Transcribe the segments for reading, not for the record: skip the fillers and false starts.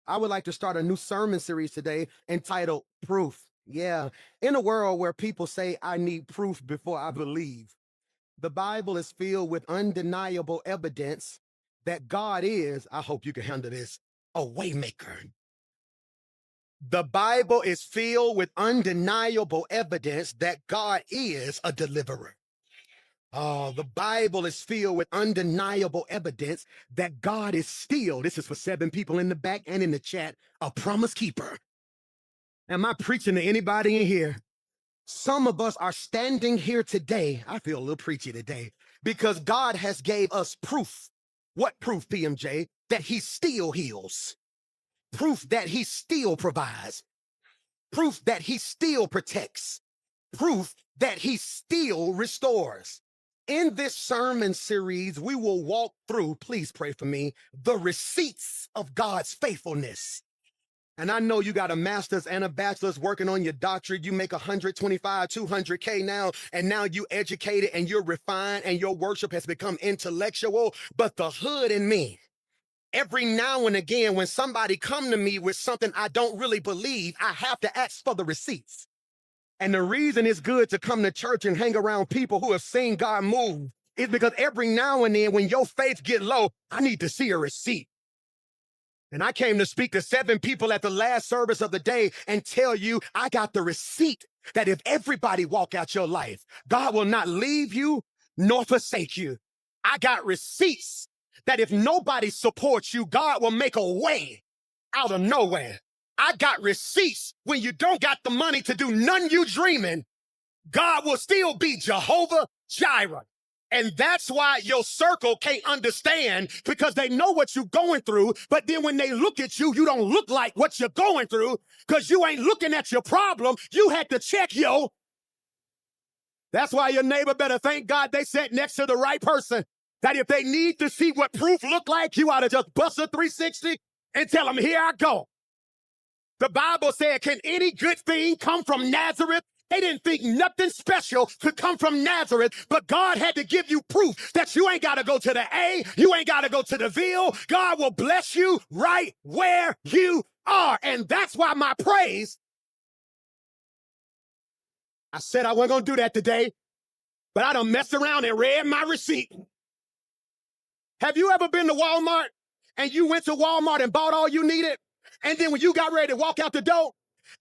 I would like to start a new sermon series today entitled Proof. Yeah, in a world where people say, I need proof before I believe, the Bible is filled with undeniable evidence that God is, I hope you can handle this, a waymaker. The Bible is filled with undeniable evidence that God is a deliverer. Oh, the Bible is filled with undeniable evidence that God is still, this is for 7 people in the back and in the chat, a promise keeper. Am I preaching to anybody in here? Some of us are standing here today, I feel a little preachy today, because God has gave us proof. What proof, PMJ? That he still heals. Proof that he still provides. Proof that he still protects. Proof that he still restores. In this sermon series, we will walk through, please pray for me, the receipts of God's faithfulness. And I know you got a master's and a bachelor's working on your doctorate. You make 125, 200K now, and now you educated and you're refined and your worship has become intellectual. But the hood in me, every now and again, when somebody come to me with something I don't really believe, I have to ask for the receipts. And the reason it's good to come to church and hang around people who have seen God move is because every now and then when your faith get low, I need to see a receipt. And I came to speak to 7 people at the last service of the day and tell you I got the receipt that if everybody walk out your life, God will not leave you nor forsake you. I got receipts that if nobody supports you, God will make a way out of nowhere. I got receipts when you don't got the money to do none you dreaming, God will still be Jehovah Jireh. And that's why your circle can't understand, because they know what you're going through. But then when they look at you, you don't look like what you're going through because you ain't looking at your problem. You had to check yo. That's why your neighbor better thank God they sat next to the right person. That if they need to see what proof look like, you ought to just bust a 360 and tell them, here I go. The Bible said, can any good thing come from Nazareth? They didn't think nothing special could come from Nazareth, but God had to give you proof that you ain't got to go to the A, you ain't got to go to the Ville. God will bless you right where you are. And that's why my praise, I said I wasn't going to do that today, but I done messed around and read my receipt. Have you ever been to Walmart and you went to Walmart and bought all you needed? And then when you got ready to walk out the door,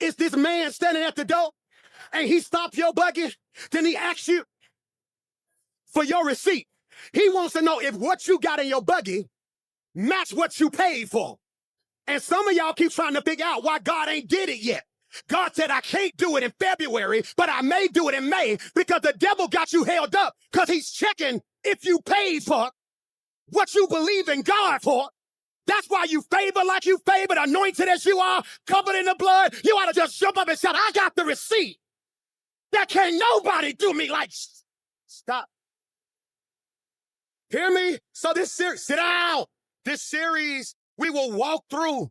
it's this man standing at the door. And he stopped your buggy, then he asks you for your receipt. He wants to know if what you got in your buggy match what you paid for. And some of y'all keep trying to figure out why God ain't did it yet. God said, I can't do it in February, but I may do it in May because the devil got you held up because he's checking if you paid for what you believe in God for. That's why you favor like you favored, anointed as you are, covered in the blood. You ought to just jump up and shout, I got the receipt. That can't nobody do me like, stop. Hear me? So this series, sit down. This series, we will walk through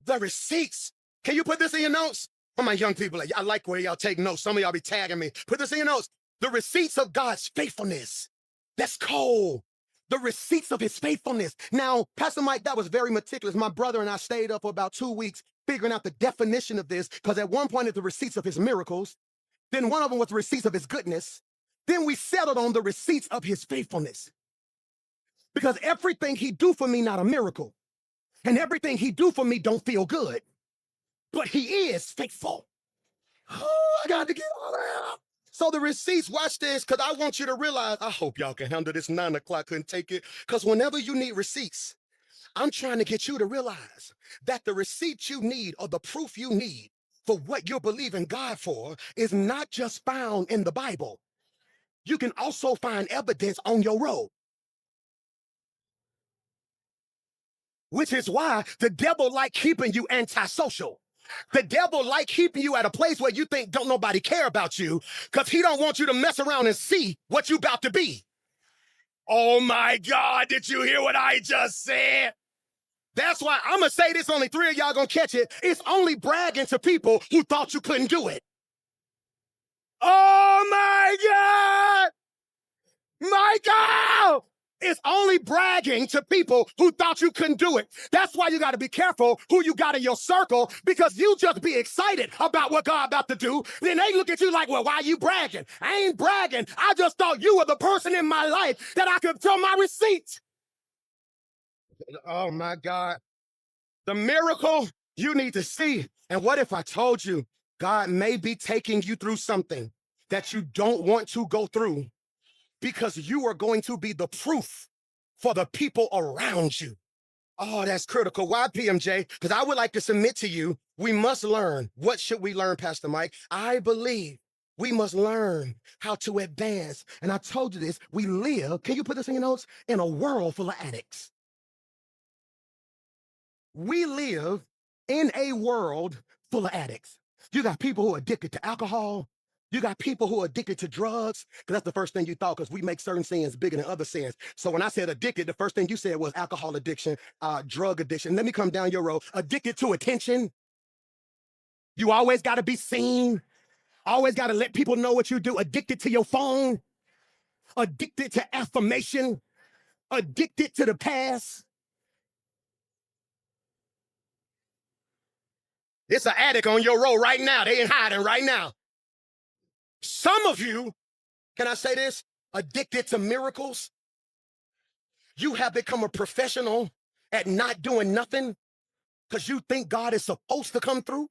the receipts. Can you put this in your notes? For my young people, I like where y'all take notes. Some of y'all be tagging me. Put this in your notes. The receipts of God's faithfulness. That's cold. The receipts of his faithfulness. Now, Pastor Mike, that was very meticulous. My brother and I stayed up for about 2 weeks figuring out the definition of this, because at one point it's the receipts of his miracles. Then one of them was the receipts of his goodness. Then we settled on the receipts of his faithfulness. Because everything he do for me, not a miracle. And everything he do for me don't feel good. But he is faithful. Oh, I got to get all that out. So the receipts, watch this, because I want you to realize, I hope y'all can handle this 9 o'clock, couldn't take it. Because whenever you need receipts, I'm trying to get you to realize that the receipts you need or the proof you need for what you're believing God for is not just found in the Bible. You can also find evidence on your road. Which is why the devil like keeping you antisocial. The devil like keeping you at a place where you think don't nobody care about you, because he don't want you to mess around and see what you about to be. Oh my God, did you hear what I just said? That's why I'm going to say this, only 3 of y'all going to catch it. It's only bragging to people who thought you couldn't do it. Oh my God! Michael! It's only bragging to people who thought you couldn't do it. That's why you got to be careful who you got in your circle, because you just be excited about what God about to do. Then they look at you like, well, why are you bragging? I ain't bragging. I just thought you were the person in my life that I could show my receipts. Oh my God. The miracle you need to see. And what if I told you God may be taking you through something that you don't want to go through, because you are going to be the proof for the people around you? Oh, that's critical. Why, PMJ? Because I would like to submit to you, we must learn. What should we learn, Pastor Mike? I believe we must learn how to advance. And I told you this, we live, can you put this in your notes, in a world full of addicts. We live in a world full of addicts. You got people who are addicted to alcohol. You got people who are addicted to drugs, because that's the first thing you thought, because we make certain sins bigger than other sins. So when I said addicted, the first thing you said was alcohol addiction, drug addiction. Let me come down your road. Addicted to attention. You always got to be seen. Always got to let people know what you do. Addicted to your phone. Addicted to affirmation. Addicted to the past. It's an addict on your road right now. They ain't hiding right now. Some of you, can I say this? Addicted to miracles. You have become a professional at not doing nothing because you think God is supposed to come through.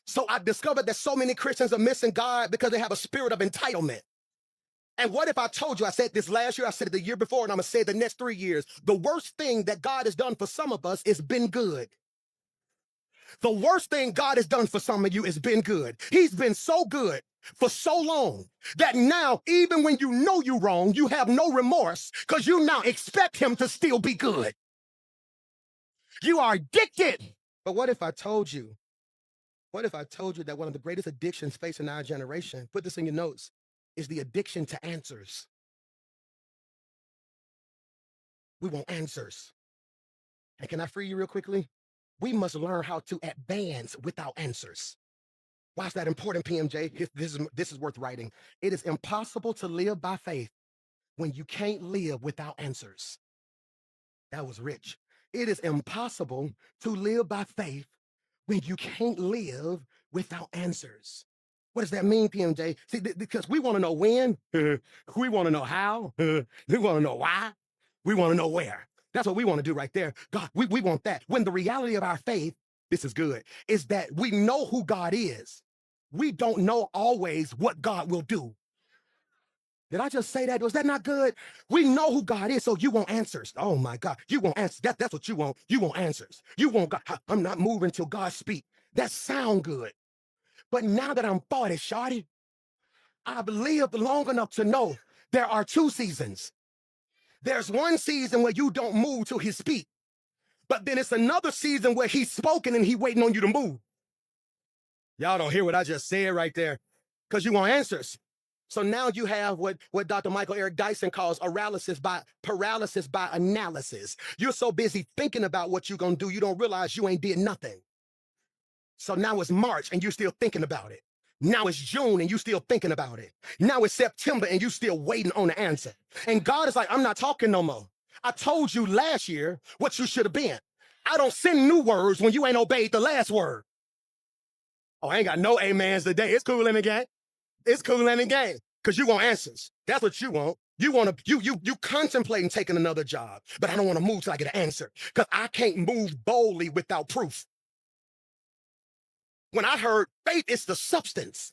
So I discovered that so many Christians are missing God because they have a spirit of entitlement. And what if I told you, I said this last year, I said it the year before, and I'm going to say it the next 3 years. The worst thing that God has done for some of us is been good. The worst thing God has done for some of you has been good. He's been so good for so long that now, even when you know you're wrong, you have no remorse, because you now expect him to still be good. You are addicted. But what if I told you that one of the greatest addictions facing our generation, put this in your notes, is the addiction to answers? We want answers. And can I free you real quickly? We must learn how to advance without answers. Why is that important, PMJ? This is worth writing. It is impossible to live by faith when you can't live without answers. That was rich. It is impossible to live by faith when you can't live without answers. What does that mean, PMJ? See, because we want to know when, we want to know how, we want to know why, we want to know where. That's what we want to do right there. God, we want that. When the reality of our faith, this is good, is that we know who God is. We don't know always what God will do. Did I just say that? Was that not good? We know who God is, so you want answers. Oh my God, you want answers. That's what you want. You want answers. You want God. I'm not moving until God speaks. That sound good. But now that I'm 40, shawty, I've lived long enough to know there are two seasons. There's one season where you don't move till he speaks. But then it's another season where he's spoken and he waiting on you to move. Y'all don't hear what I just said right there, because you want answers. So now you have what Dr. Michael Eric Dyson calls paralysis by analysis. You're so busy thinking about what you're going to do, you don't realize you ain't did nothing. So now it's March and you're still thinking about it. Now it's June and you still thinking about it. Now it's September and you still waiting on the answer. And God is like, I'm not talking no more. I told you last year what you should have been. I don't send new words when you ain't obeyed the last word. Oh, I ain't got no amens today. It's cool in the game. It's cool in the game. Because you want answers. That's what you want. You want to, you contemplating taking another job, but I don't want to move till I get an answer. Because I can't move boldly without proof. When I heard faith is the substance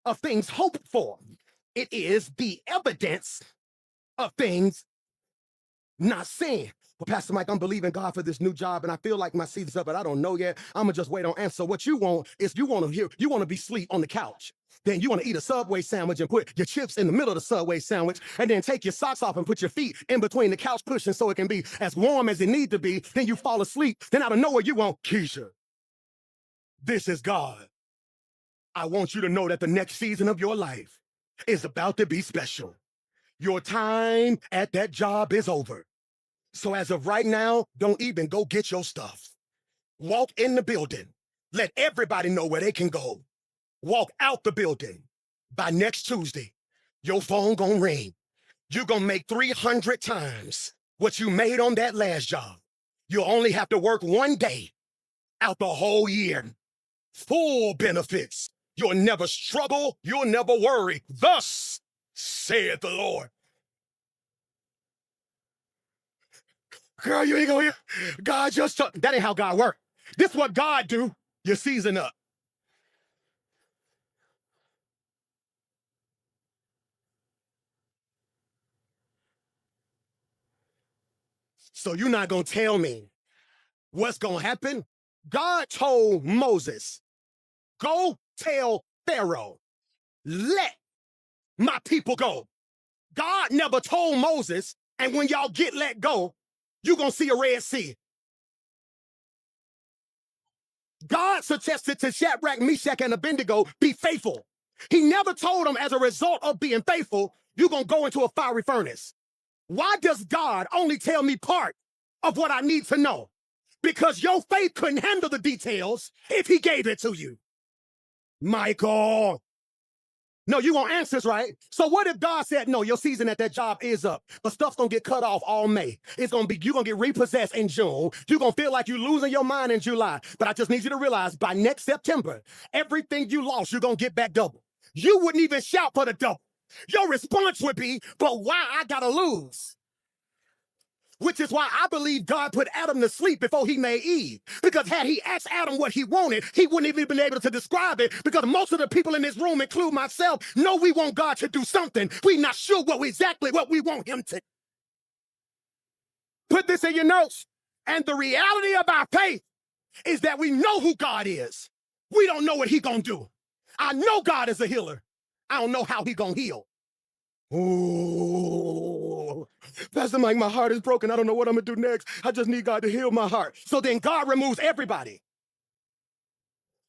of things hoped for, it is the evidence of things not seen. Well, Pastor Mike, I'm believing God for this new job, and I feel like my season's up, but I don't know yet. I'm gonna just wait on answer. What you want is you want to be asleep on the couch. Then you want to eat a Subway sandwich and put your chips in the middle of the Subway sandwich, and then take your socks off and put your feet in between the couch cushions so it can be as warm as it needs to be. Then you fall asleep. Then out of nowhere you want, Keisha, this is God. I want you to know that the next season of your life is about to be special. Your time at that job is over. So as of right now, don't even go get your stuff. Walk in the building. Let everybody know where they can go. Walk out the building. By next Tuesday, your phone gonna ring. you're going to make 300 times what you made on that last job. You'll only have to work one day out the whole year. Full benefits. You'll never struggle. You'll never worry. Thus saith the Lord. Girl, you ain't gonna hear. God just took. That ain't how God works. This is what God do. Your season up. So you're not gonna tell me what's gonna happen? God told Moses, go tell Pharaoh, let my people go. God never told Moses, and when y'all get let go, you're gonna see a Red Sea. God suggested to Shadrach, Meshach, and Abednego, be faithful. He never told them as a result of being faithful, you're gonna go into a fiery furnace. Why does God only tell me part of what I need to know? Because your faith couldn't handle the details if he gave it to you. Michael. No, you want answers, right? So what if God said, no, your season at that job is up, but stuff's gonna get cut off all May. It's gonna be, you're gonna get repossessed in June. You're gonna feel like you're losing your mind in July. But I just need you to realize by next September, everything you lost, you're gonna get back double. You wouldn't even shout for the double. Your response would be, but why I gotta lose? Which is why I believe God put Adam to sleep before he made Eve. Because had he asked Adam what he wanted, he wouldn't even been able to describe it. Because most of the people in this room, include myself, know we want God to do something. We're not sure exactly what we want him to. Put this in your notes. And the reality of our faith is that we know who God is. We don't know what he gonna do. I know God is a healer. I don't know how he gonna heal. Ooh, Pastor Mike, my heart is broken. I don't know what I'm gonna do next. I just need God to heal my heart. So then God removes everybody.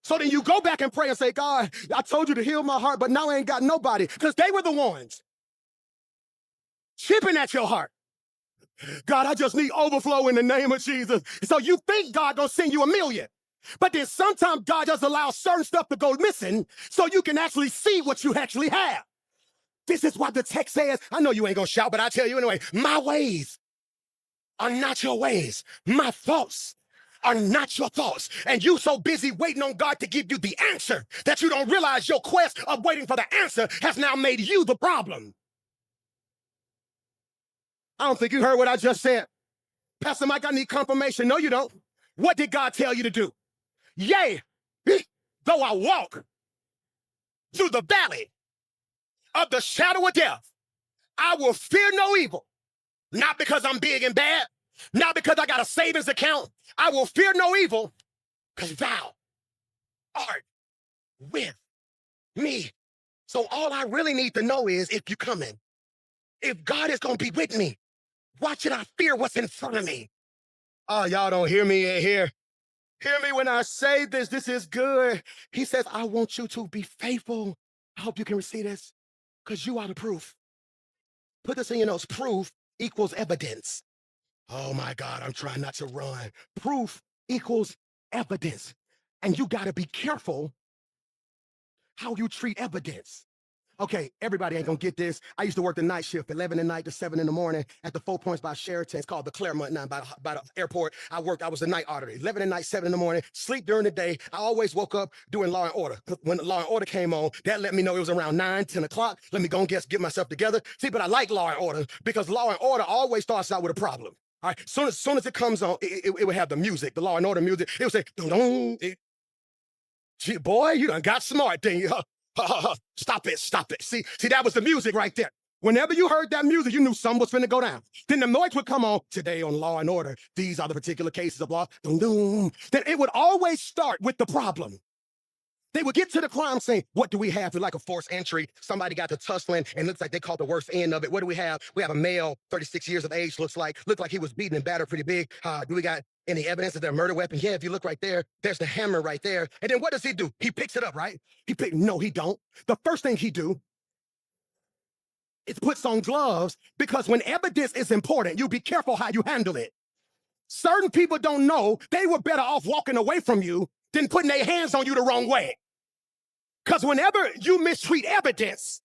So then you go back and pray and say, God, I told you to heal my heart, but now I ain't got nobody. Because they were the ones chipping at your heart. God, I just need overflow in the name of Jesus. So you think God gonna send you $1 million. But then sometimes God just allows certain stuff to go missing so you can actually see what you actually have. This is what the text says. I know you ain't gonna shout, but I tell you anyway. My ways are not your ways. My thoughts are not your thoughts. And you so busy waiting on God to give you the answer that you don't realize your quest of waiting for the answer has now made you the problem. I don't think you heard what I just said. Pastor Mike, I need confirmation. No, you don't. What did God tell you to do? Yea, though I walk through the valley of the shadow of death, I will fear no evil. Not because I'm big and bad, not because I got a savings account. I will fear no evil because thou art with me. So all I really need to know is if you're coming, if God is going to be with me, why should I fear what's in front of me? Oh, y'all don't hear me in here. Hear me when I say this. This is good. He says, I want you to be faithful. I hope you can receive this. Because you are the proof. Put this in your notes. Proof equals evidence. Oh my God, I'm trying not to run. Proof equals evidence. And you got to be careful how you treat evidence. Okay, everybody ain't gonna get this. I used to work the night shift, 11 at night to 7 in the morning at the 4 Points by Sheraton. It's called the Claremont now by the airport. I was the night auditor, 11 at night, 7 in the morning, sleep during the day. I always woke up doing Law and Order. When Law and Order came on, that let me know it was around 9, 10 o'clock. Let me go and get myself together. See, but I like Law and Order because Law and Order always starts out with a problem. All right, soon as it comes on, it would have the music, the Law and Order music. It would say, dun, gee, boy, you done got smart, didn't you? Stop it. See, that was the music right there. Whenever you heard that music, you knew something was finna go down. Then the noise would come on, today on Law and Order, these are the particular cases of law. Dun, dun. Then it would always start with the problem. They would get to the crime scene. What do we have? It's like a forced entry. Somebody got to tussling and looks like they caught the worst end of it. What do we have? We have a male, 36 years of age, looked like he was beaten and battered pretty big. Do we got any evidence of their murder weapon? Yeah, if you look right there, there's the hammer right there. And then what does he do? He picks it up, right? No, he don't. The first thing he do is puts on gloves because when evidence is important, you be careful how you handle it. Certain people don't know they were better off walking away from you than putting their hands on you the wrong way. Because whenever you mistreat evidence,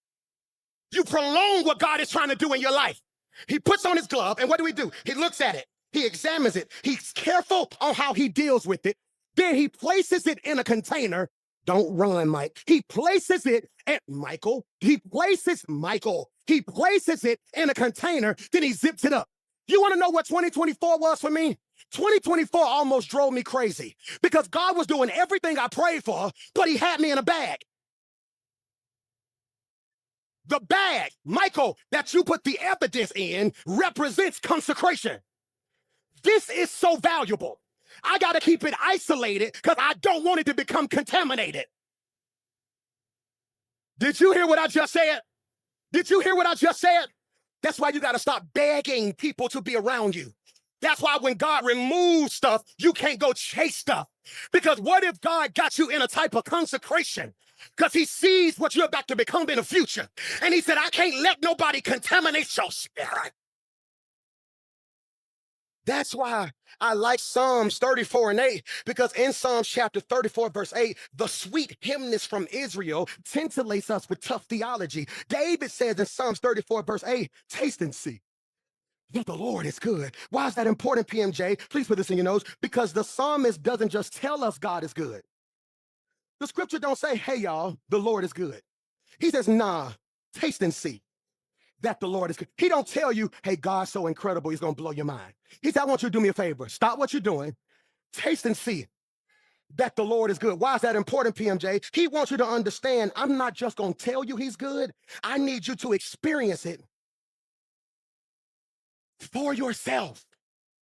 You prolong what God is trying to do in your life. He puts on his glove, and what do? He looks at it. He examines it. He's careful on how he deals with it. Then he places it in a container. Don't run, Mike. He places it at Michael. He places it in a container. Then he zips it up. You want to know what 2024 was for me? 2024 almost drove me crazy because God was doing everything I prayed for, but he had me in a bag. The bag, Michael, that you put the evidence in represents consecration. This is so valuable. I got to keep it isolated because I don't want it to become contaminated. Did you hear what I just said? Did you hear what I just said? That's why you got to stop begging people to be around you. That's why when God removes stuff, you can't go chase stuff. Because what if God got you in a type of consecration? Because he sees what you're about to become in the future. And he said, I can't let nobody contaminate your spirit. That's why I like Psalms 34 and 8, because in Psalms chapter 34, verse 8, the sweet hymnist from Israel titillates us with tough theology. David says in Psalms 34, verse 8, taste and see that the Lord is good. Why is that important, PMJ? Please put this in your notes. Because the psalmist doesn't just tell us God is good. The scripture don't say, hey, y'all, the Lord is good. He says, nah, taste and see that the Lord is good. He don't tell you, hey, God's so incredible, he's going to blow your mind. He said, I want you to do me a favor. Stop what you're doing. Taste and see that the Lord is good. Why is that important, PMJ? He wants you to understand, I'm not just going to tell you he's good. I need you to experience it for yourself.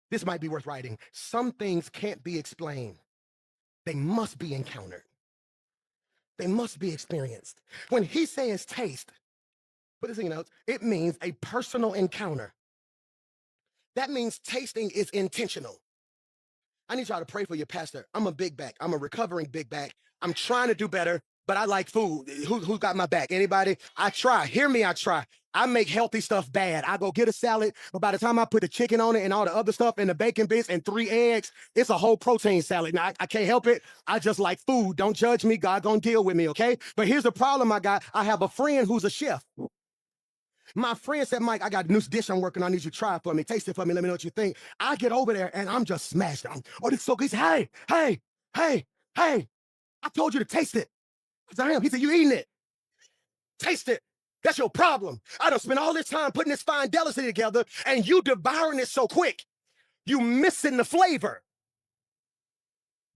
This might be worth writing. Some things can't be explained. They must be encountered. They must be experienced. When he says taste, put this in your notes, it means a personal encounter. That means tasting is intentional. I need y'all to pray for your pastor. I'm a big back. I'm a recovering big back. I'm trying to do better, but I like food. Who got my back? Anybody? I try. Hear me, I try. I make healthy stuff bad. I go get a salad, but by the time I put the chicken on it and all the other stuff and the bacon bits and 3 eggs, it's a whole protein salad. Now, I can't help it. I just like food. Don't judge me. God gonna deal with me, okay? But here's the problem I got. I have a friend who's a chef. My friend said, Mike, I got a new dish I'm working on. I need you to try it for me. Taste it for me. Let me know what you think. I get over there and I'm just smashed. Oh, this is so good. He said, hey, I told you to taste it. I said, I am. He said, you eating it. Taste it. That's your problem. I done spent all this time putting this fine delicacy together and you devouring it so quick. You missing the flavor.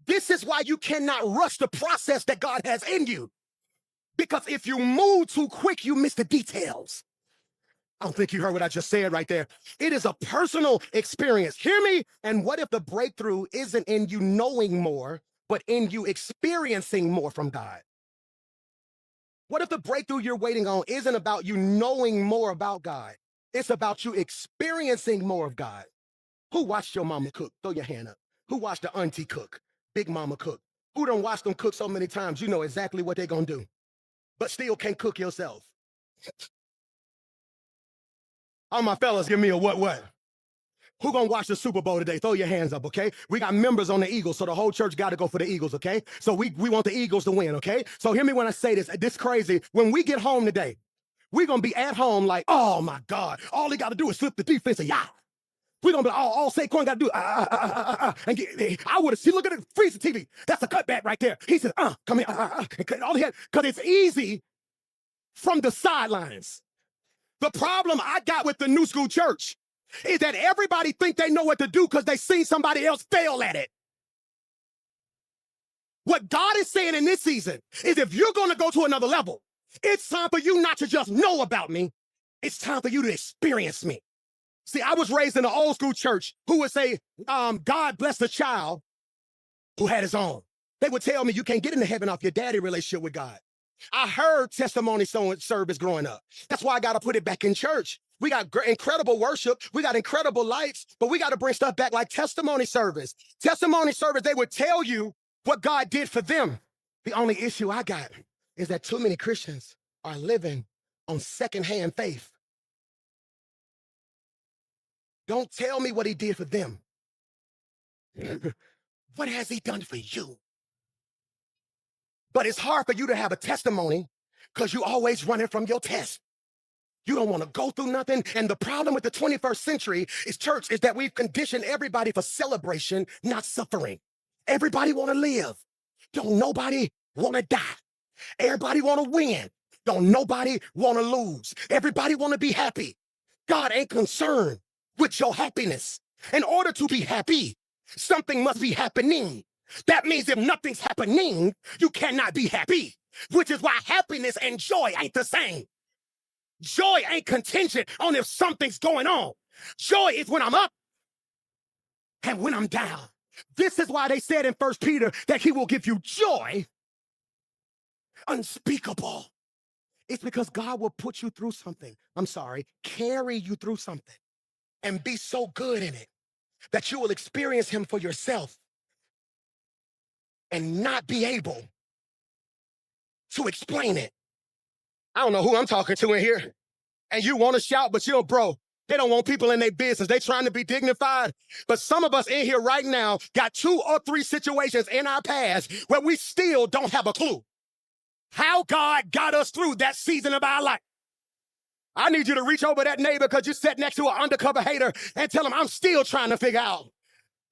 This is why you cannot rush the process that God has in you. Because if you move too quick, you miss the details. I don't think you heard what I just said right there. It is a personal experience. Hear me? And what if the breakthrough isn't in you knowing more, but in you experiencing more from God? What if the breakthrough you're waiting on isn't about you knowing more about God? It's about you experiencing more of God. Who watched your mama cook? Throw your hand up. Who watched the auntie cook? Big mama cook. Who done watched them cook so many times, you know exactly what they're gonna do, but still can't cook yourself? All my fellas, give me a what? Who gonna watch the Super Bowl today? Throw your hands up, okay? We got members on the Eagles, so the whole church got to go for the Eagles, okay? So we want the Eagles to win, okay? So hear me when I say this. This crazy. When we get home today, we're gonna be at home like, oh my God, all they got to do is flip the defense and yeah. We're gonna be all Saquon got to do and get, I would have see. Look at it, freeze the TV. That's a cutback right there. He said, come here, all he had, because it's easy from the sidelines. The problem I got with the new school church is that everybody think they know what to do because they seen somebody else fail at it. What God is saying in this season is if you're going to go to another level, it's time for you not to just know about me. It's time for you to experience me. See, I was raised in an old school church who would say, God bless the child who had his own. They would tell me you can't get into heaven off your daddy relationship with God. I heard testimony service growing up. That's why I got to put it back in church. We got incredible worship. We got incredible lights, but we got to bring stuff back like testimony service. Testimony service, they would tell you what God did for them. The only issue I got is that too many Christians are living on secondhand faith. Don't tell me what he did for them. What has he done for you? But it's hard for you to have a testimony because you're always running from your test. You don't want to go through nothing. And the problem with the 21st century is, church, is that we've conditioned everybody for celebration, not suffering. Everybody want to live. Don't nobody want to die. Everybody want to win. Don't nobody want to lose. Everybody want to be happy. God ain't concerned with your happiness. In order to be happy, something must be happening. That means if nothing's happening, you cannot be happy, which is why happiness and joy ain't the same. Joy ain't contingent on if something's going on. Joy is when I'm up and when I'm down. This is why they said in 1 Peter that he will give you joy unspeakable. It's because God will put you through something. Carry you through something and be so good in it that you will experience him for yourself and not be able to explain it. I don't know who I'm talking to in here. And you want to shout, but you're bro. They don't want people in their business. They trying to be dignified. But some of us in here right now got 2 or 3 situations in our past where we still don't have a clue how God got us through that season of our life. I need you to reach over that neighbor because you sat next to an undercover hater and tell him, I'm still trying to figure out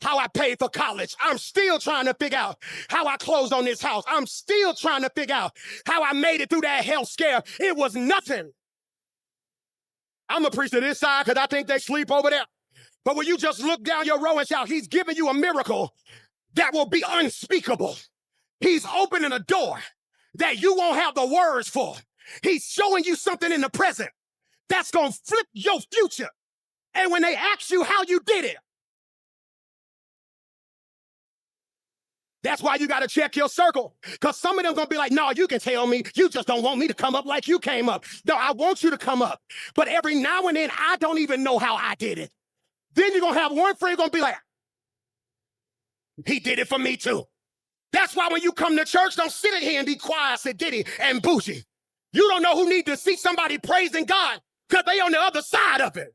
how I paid for college. I'm still trying to figure out how I closed on this house. I'm still trying to figure out how I made it through that health scare. It was nothing. I'm going to preach to this side because I think they sleep over there. But when you just look down your row and shout, he's giving you a miracle that will be unspeakable. He's opening a door that you won't have the words for. He's showing you something in the present that's going to flip your future. And when they ask you how you did it, that's why you got to check your circle. Because some of them going to be like, no, you can tell me. You just don't want me to come up like you came up. No, I want you to come up. But every now and then, I don't even know how I did it. Then you're going to have one friend going to be like, he did it for me too. That's why when you come to church, don't sit in here and be quiet, sedity, and bougie. You don't know who need to see somebody praising God because they on the other side of it.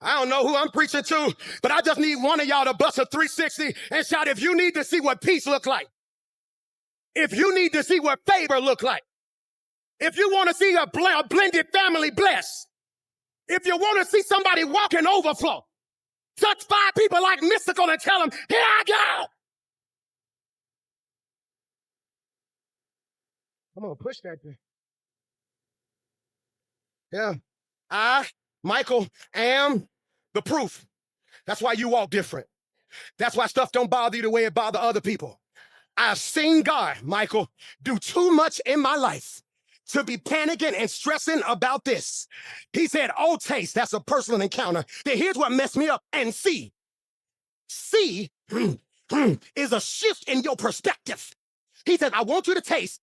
I don't know who I'm preaching to, but I just need one of y'all to bust a 360 and shout, if you need to see what peace look like, if you need to see what favor look like, if you want to see a blended family blessed, if you want to see somebody walk in overflow, touch 5 people like mystical and tell them, here I go. I'm going to push that thing. Yeah. I, Michael, am the proof. That's why you walk different. That's why stuff don't bother you the way it bothers other people. I've seen God, Michael, do too much in my life to be panicking and stressing about this. He said, oh, taste, that's a personal encounter. Then here's what messed me up. And see is a shift in your perspective. He said, I want you to taste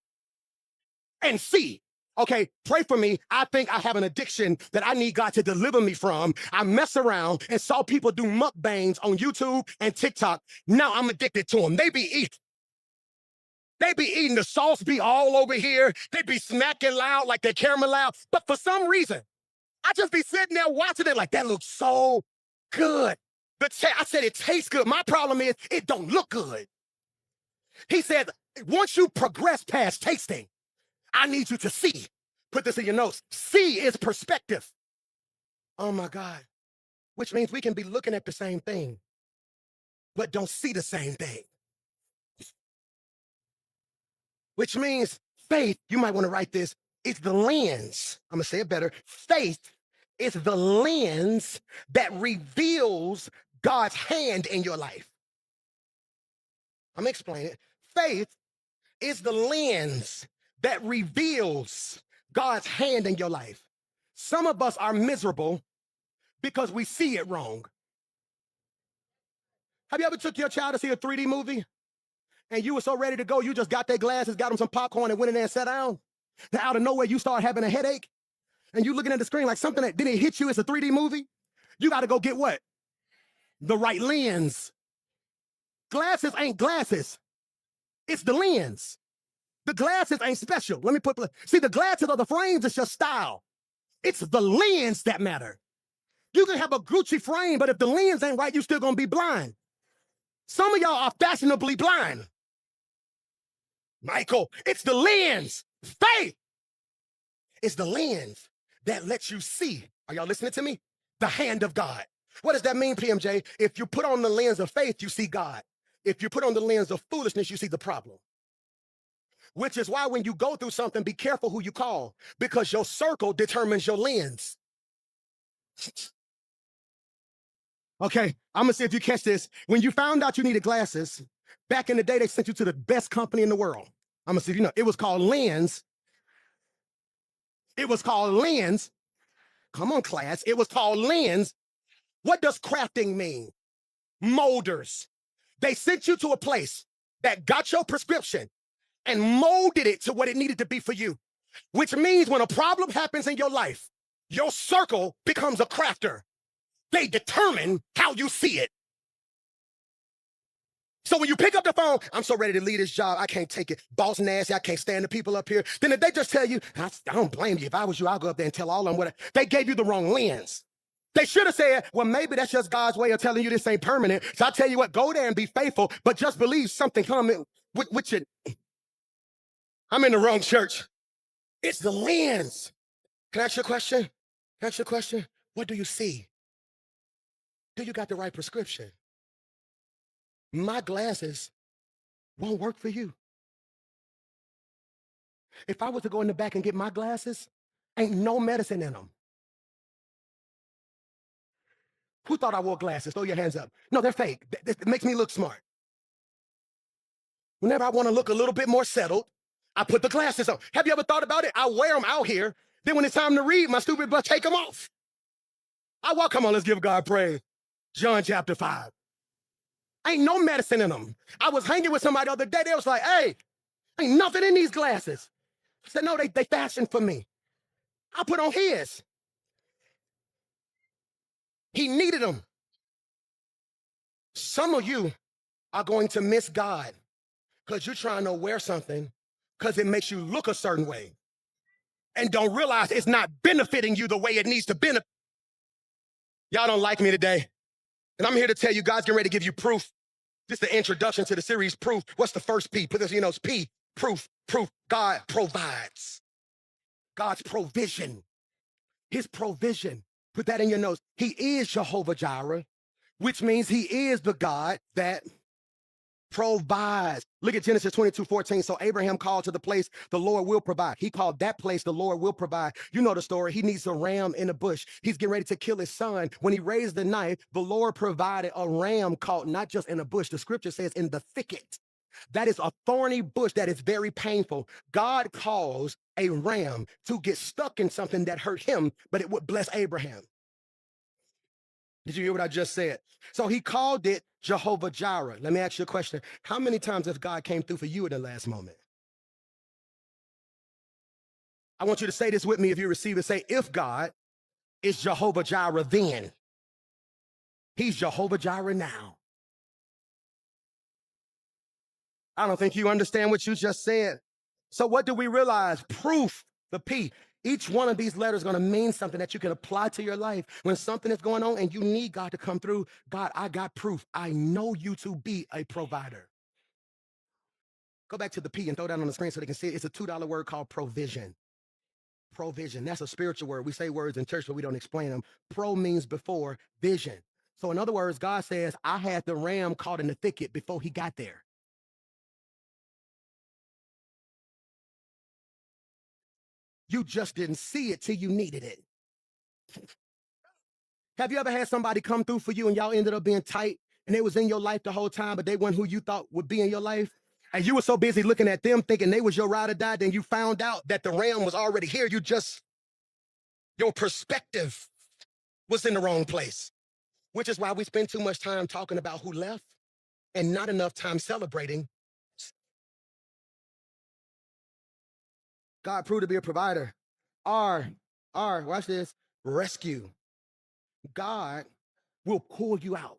and see. Okay, pray for me. I think I have an addiction that I need God to deliver me from. I mess around and saw people do mukbangs on YouTube and TikTok. Now I'm addicted to them. They be eating, the sauce be all over here. They be smacking loud like they're caramel loud. But for some reason, I just be sitting there watching it like, that looks so good. I said, it tastes good. My problem is it don't look good. He said, once you progress past tasting, I need you to see. Put this in your notes. See is perspective. Oh my God. Which means we can be looking at the same thing, but don't see the same thing. Which means faith, you might want to write this, is the lens. I'm going to say it better. Faith is the lens that reveals God's hand in your life. I'm going to explain it. Faith is the lens that reveals God's hand in your life. Some of us are miserable because we see it wrong. Have you ever took your child to see a 3D movie and you were so ready to go, you just got their glasses, got them some popcorn and went in there and sat down? Then out of nowhere, you start having a headache and you looking at the screen like something that didn't hit you. It's a 3D movie. You got to go get what? The right lens. Glasses ain't glasses. It's the lens. The glasses ain't special. See, the glasses or the frames is just style. It's the lens that matter. You can have a Gucci frame, but if the lens ain't right, you still gonna be blind. Some of y'all are fashionably blind. Michael, it's the lens. Faith It's the lens that lets you see. Are y'all listening to me? The hand of God. What does that mean, PMJ? If you put on the lens of faith, you see God. If you put on the lens of foolishness, you see the problem. Which is why when you go through something, be careful who you call, because your circle determines your lens. Okay, I'm gonna see if you catch this. When you found out you needed glasses, back in the day, they sent you to the best company in the world. I'm gonna see if you know. It was called Lens. It was called Lens. Come on, class. It was called Lens. What does crafting mean? Molders. They sent you to a place that got your prescription and molded it to what it needed to be for you, which means when a problem happens in your life, your circle becomes a crafter. They determine how you see it. So when you pick up the phone, I'm so ready to leave this job. I can't take it. Boss nasty. I can't stand the people up here. Then if they just tell you, I don't blame you. If I was you, I'll go up there and tell all of them what they gave you the wrong lens. They should have said, well, maybe that's just God's way of telling you this ain't permanent. So I tell you what, go there and be faithful, but just believe something coming with you. I'm in the wrong church. It's the lens. Can I ask you a question? Can I ask you a question? What do you see? Do you got the right prescription? My glasses won't work for you. If I was to go in the back and get my glasses, ain't no medicine in them. Who thought I wore glasses? Throw your hands up. No, they're fake. It makes me look smart. Whenever I want to look a little bit more settled, I put the glasses on. Have you ever thought about it? I wear them out here. Then when it's time to read, my stupid butt take them off. Come on, let's give God praise. John chapter 5. Ain't no medicine in them. I was hanging with somebody the other day. They was like, hey, ain't nothing in these glasses. I said, no, they fashioned for me. I put on his. He needed them. Some of you are going to miss God because you're trying to wear something because it makes you look a certain way and don't realize it's not benefiting you the way it needs to benefit. Y'all don't like me today. And I'm here to tell you, God's getting ready to give you proof. This is the introduction to the series, Proof. What's the first P? Put this, it's P, proof. God provides. God's provision. His provision. Put that in your notes. He is Jehovah Jireh, which means he is the God that provides. Look at Genesis 22:14. So Abraham called to the place the Lord will provide. He called that place the Lord will provide. You know the story. He needs a ram in a bush. He's getting ready to kill his son. When he raised the knife, the Lord provided a ram caught not just in a bush. The scripture says in the thicket. That is a thorny bush that is very painful. God caused a ram to get stuck in something that hurt him, but it would bless Abraham. Did you hear what I just said? So he called it Jehovah Jireh. Let me ask you a question. How many times has God came through for you at the last moment? I want you to say this with me if you receive it. Say, if God is Jehovah Jireh then, he's Jehovah Jireh now. I don't think you understand what you just said. So what do we realize? Proof, the P. Each one of these letters is going to mean something that you can apply to your life. When something is going on and you need God to come through, God, I got proof. I know you to be a provider. Go back to the P and throw that on the screen so they can see it. It's a $2 word called provision. Provision. That's a spiritual word. We say words in church, but we don't explain them. Pro means before, vision. So in other words, God says, I had the ram caught in the thicket before he got there. You just didn't see it till you needed it. Have you ever had somebody come through for you and y'all ended up being tight and they was in your life the whole time, but they weren't who you thought would be in your life? And you were so busy looking at them thinking they was your ride or die, then you found out that the ram was already here. Your perspective was in the wrong place, which is why we spend too much time talking about who left and not enough time celebrating. God proved to be a provider. Watch this, rescue. God will pull you out.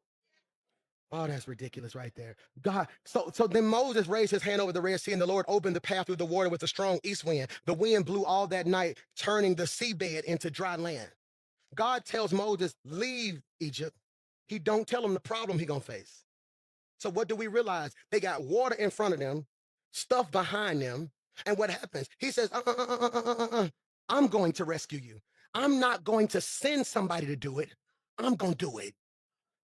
Oh, that's ridiculous right there. God. So then Moses raised his hand over the Red Sea, and the Lord opened the path through the water with a strong east wind. The wind blew all that night, turning the seabed into dry land. God tells Moses, leave Egypt. He don't tell him the problem he gonna face. So what do we realize? They got water in front of them, stuff behind them, and what happens? He says, I'm going to rescue you. I'm not going to send somebody to do it. I'm going to do it.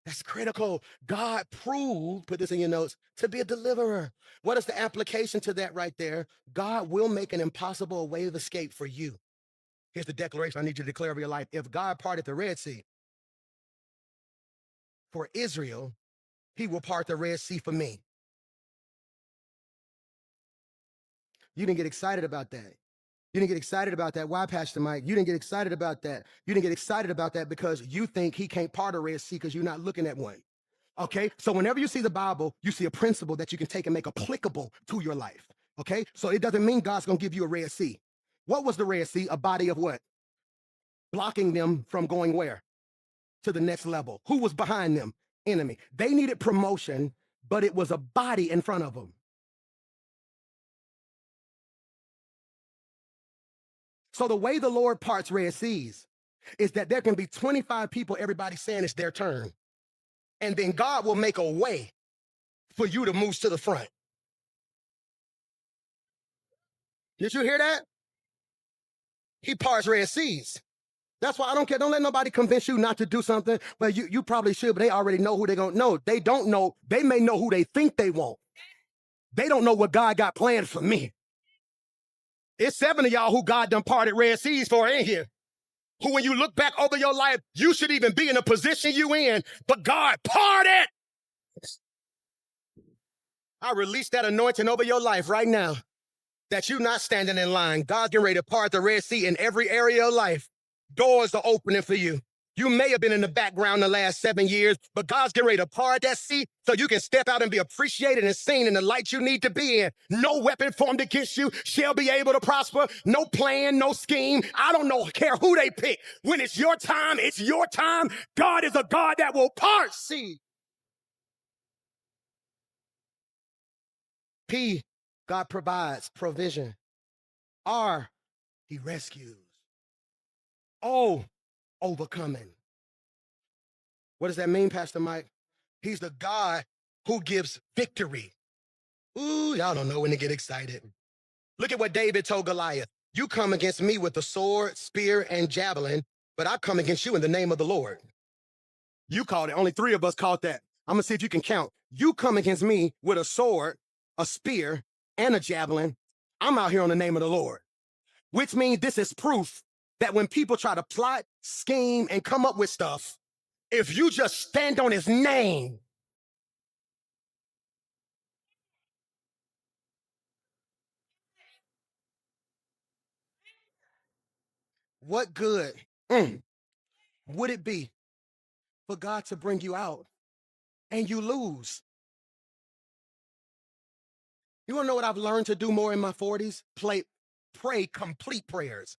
That's critical. God proved, put this in your notes, to be a deliverer. What is the application to that right there? God will make an impossible way of escape for you. Here's the declaration I need you to declare over your life. If God parted the Red Sea for Israel, he will part the Red Sea for me. You didn't get excited about that. You didn't get excited about that. Why, Pastor Mike? You didn't get excited about that. You didn't get excited about that because you think he can't part a Red Sea because you're not looking at one. Okay, so whenever you see the Bible, you see a principle that you can take and make applicable to your life. Okay, so it doesn't mean God's gonna give you a Red Sea. What was the Red Sea? A body of what? Blocking them from going where? To the next level. Who was behind them? Enemy. They needed promotion, but it was a body in front of them. So the way the Lord parts Red Seas is that there can be 25 people, everybody saying it's their turn. And then God will make a way for you to move to the front. Did you hear that? He parts Red Seas. That's why I don't care. Don't let nobody convince you not to do something. Well, you probably should, but they already know who they're going to know. They don't know. They may know who they think they want. They don't know what God got planned for me. It's 7 of y'all who God done parted Red Seas for in here. Who, when you look back over your life, you should even be in the position you in, but God parted. I release that anointing over your life right now, that you're not standing in line. God's getting ready to part the Red Sea in every area of life. Doors are opening for you. You may have been in the background the last 7 years, but God's getting ready to part that sea so you can step out and be appreciated and seen in the light you need to be in. No weapon formed against you shall be able to prosper. No plan, no scheme. I don't know, care who they pick. When it's your time, it's your time. God is a God that will part sea. P, God provides provision. R, he rescues. O, overcoming. What does that mean, Pastor Mike? He's the God who gives victory. Ooh, y'all don't know when to get excited. Look at what David told Goliath. You come against me with the sword, spear, and javelin, but I come against you in the name of the Lord. You called it. Only 3 of us called that. I'm going to see if you can count. You come against me with a sword, a spear, and a javelin. I'm out here on the name of the Lord, which means this is proof that when people try to plot, scheme, and come up with stuff, if you just stand on his name, what good would it be for God to bring you out and you lose? You want to know what I've learned to do more in my 40s? Pray complete prayers.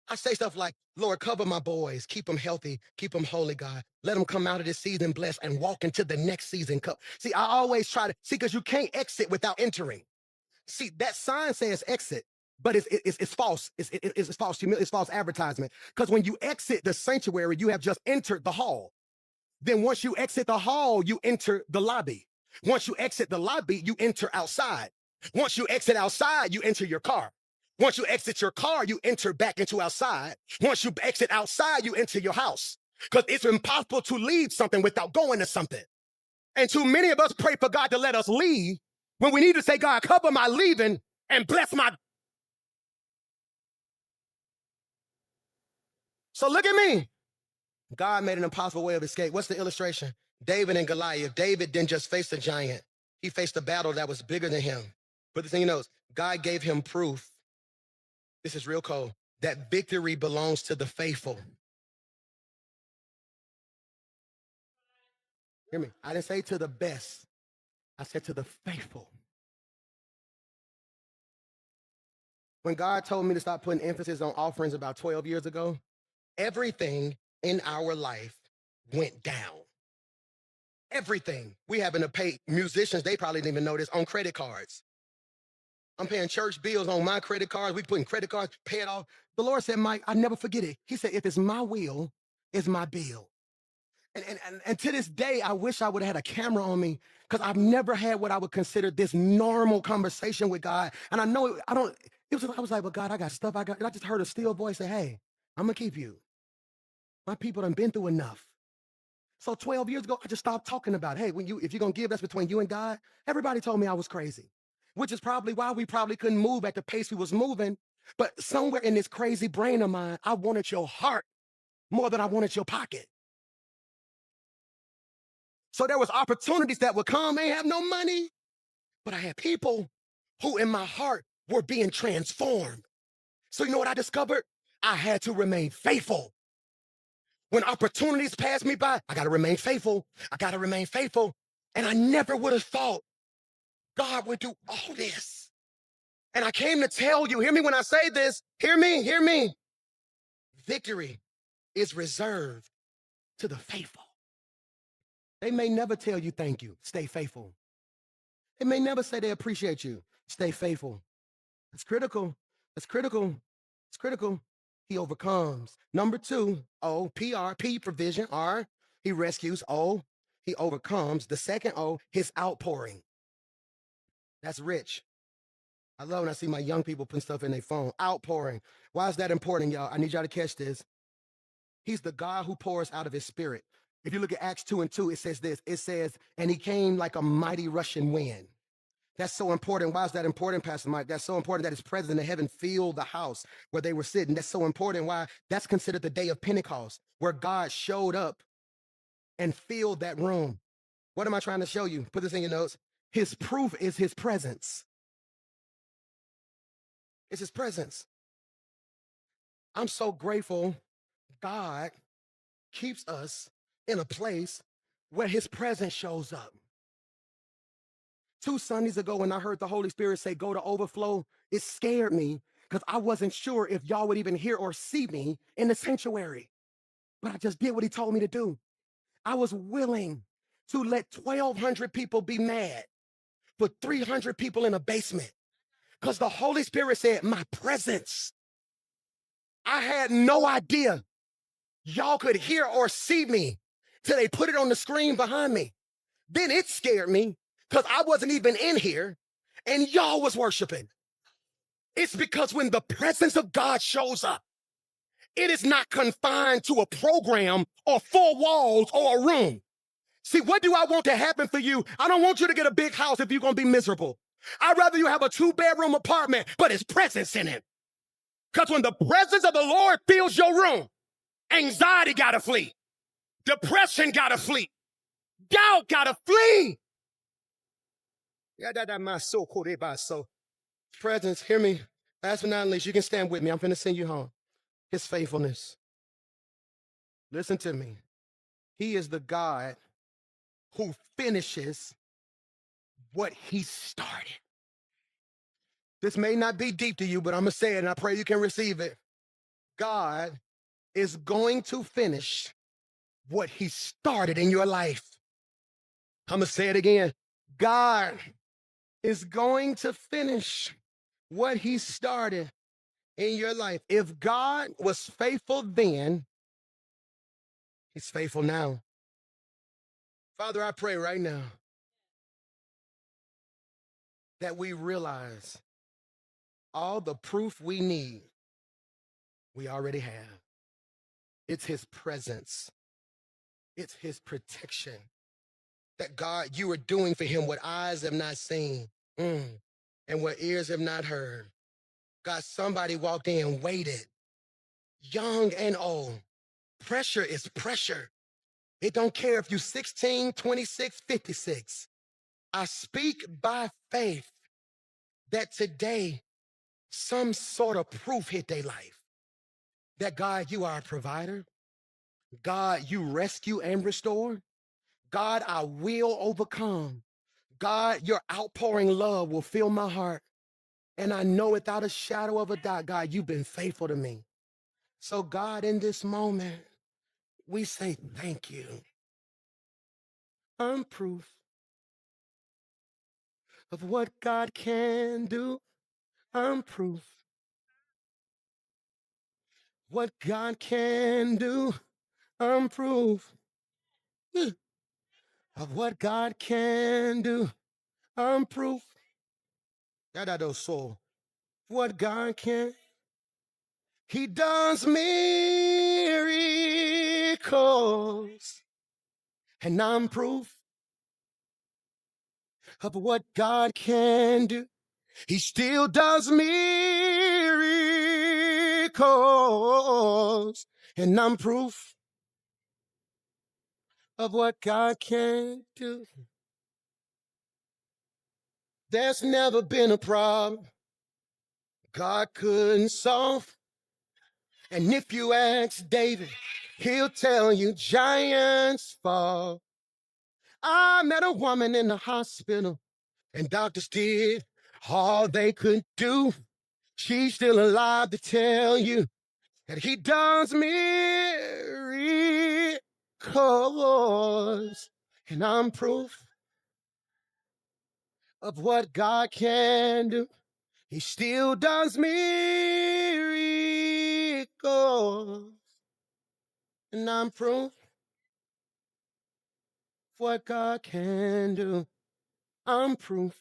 I say stuff like, Lord, cover my boys, keep them healthy, keep them holy, God. Let them come out of this season blessed and walk into the next season. See, I always try to, see, because you can't exit without entering. See, that sign says exit, but it's false. It's false. It's false advertisement. Because when you exit the sanctuary, you have just entered the hall. Then once you exit the hall, you enter the lobby. Once you exit the lobby, you enter outside. Once you exit outside, you enter your car. Once you exit your car, you enter back into outside. Once you exit outside, you enter your house. Because it's impossible to leave something without going to something. And too many of us pray for God to let us leave when we need to say, God, cover my leaving and bless my. So look at me. God made an impossible way of escape. What's the illustration? David and Goliath. David didn't just face a giant. He faced a battle that was bigger than him. Put this in your notes. God gave him proof. This is real cold. That victory belongs to the faithful. Hear me. I didn't say to the best. I said to the faithful. When God told me to stop putting emphasis on offerings about 12 years ago, everything in our life went down. Everything. We having to pay musicians, they probably didn't even know this, on credit cards. I'm paying church bills on my credit cards. We putting credit cards, pay it off. The Lord said, Mike, I never forget it. He said, if it's my will, it's my bill. And to this day, I wish I would have had a camera on me because I've never had what I would consider this normal conversation with God. And I know I don't, I was like, well, God, I got stuff. And I just heard a still voice say, hey, I'm going to keep you. My people done been through enough. So 12 years ago, I just stopped talking about, hey, if you're going to give, that's between you and God. Everybody told me I was crazy, which is probably why we probably couldn't move at the pace we was moving. But somewhere in this crazy brain of mine, I wanted your heart more than I wanted your pocket. So there was opportunities that would come. I ain't have no money, but I had people who in my heart were being transformed. So you know what I discovered? I had to remain faithful. When opportunities pass me by, I got to remain faithful. I got to remain faithful. And I never would have thought God would do all this. And I came to tell you, hear me when I say this, hear me, hear me. Victory is reserved to the faithful. They may never tell you thank you. Stay faithful. They may never say they appreciate you. Stay faithful. It's critical. It's critical. It's critical. He overcomes. Number 2, O, P-R, P, provision, R, he rescues, O, he overcomes. The second O, his outpouring. That's rich. I love when I see my young people putting stuff in their phone. Outpouring. Why is that important, y'all? I need y'all to catch this. He's the God who pours out of his spirit. If you look at Acts 2:2, it says this. It says, and he came like a mighty rushing wind. That's so important. Why is that important, Pastor Mike? That's so important that his presence in heaven filled the house where they were sitting. That's so important. Why? That's considered the day of Pentecost, where God showed up and filled that room. What am I trying to show you? Put this in your notes. His proof is his presence. It's his presence. I'm so grateful God keeps us in a place where his presence shows up. 2 Sundays ago, when I heard the Holy Spirit say, go to overflow, it scared me because I wasn't sure if y'all would even hear or see me in the sanctuary. But I just did what he told me to do. I was willing to let 1,200 people be mad, put 300 people in a basement because the Holy Spirit said, my presence. I had no idea y'all could hear or see me till they put it on the screen behind me. Then it scared me because I wasn't even in here and y'all was worshiping. It's because when the presence of God shows up, it is not confined to a program or 4 walls or a room. See, what do I want to happen for you? I don't want you to get a big house if you're going to be miserable. I'd rather you have a 2-bedroom apartment, but his presence in it. Because when the presence of the Lord fills your room, anxiety got to flee. Depression got to flee. Doubt got to flee. Yeah, that's my soul. So, presence, hear me. Last but not least, you can stand with me. I'm finna send you home. His faithfulness. Listen to me. He is the God who finishes what he started. This may not be deep to you, but I'm going to say it and I pray you can receive it. God is going to finish what he started in your life. I'm going to say it again. God is going to finish what he started in your life. If God was faithful then, he's faithful now. Father, I pray right now that we realize all the proof we need, we already have. It's his presence. It's his protection. That God, you are doing for him what eyes have not seen, and what ears have not heard. God, somebody walked in, waited, young and old. Pressure is pressure. It don't care if you're 16, 26, 56. I speak by faith that today some sort of proof hit their life. That God, you are a provider. God, you rescue and restore. God, I will overcome. God, your outpouring love will fill my heart. And I know without a shadow of a doubt, God, you've been faithful to me. So God, in this moment, we say thank you. I'm proof of what God can do. I'm proof what God can do. I'm proof of what God can do. I'm proof. That soul. what God can. He does miracles, and I'm proof of what God can do. He still does miracles, and I'm proof of what God can do. There's never been a problem God couldn't solve. And if you ask David, he'll tell you giants fall. I met a woman in the hospital, and doctors did all they could do. She's still alive to tell you that he does miracles. And I'm proof of what God can do. He still does miracles. And I'm proof of what God can do. I'm proof.